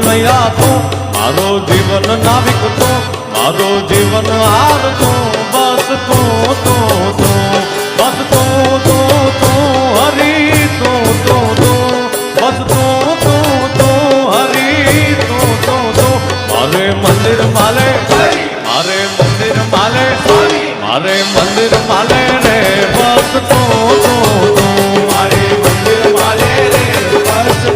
નૈયા તું, મારો જીવન નાવિક તું, મારો જીવન હાર તું, બસ તું તું તું, બસ તું તું તું હરી તું તું તું, બસ તું તું તું હરી તું તું તું. મારે મંદિર માલે, મારે મંદિર માલે, મારે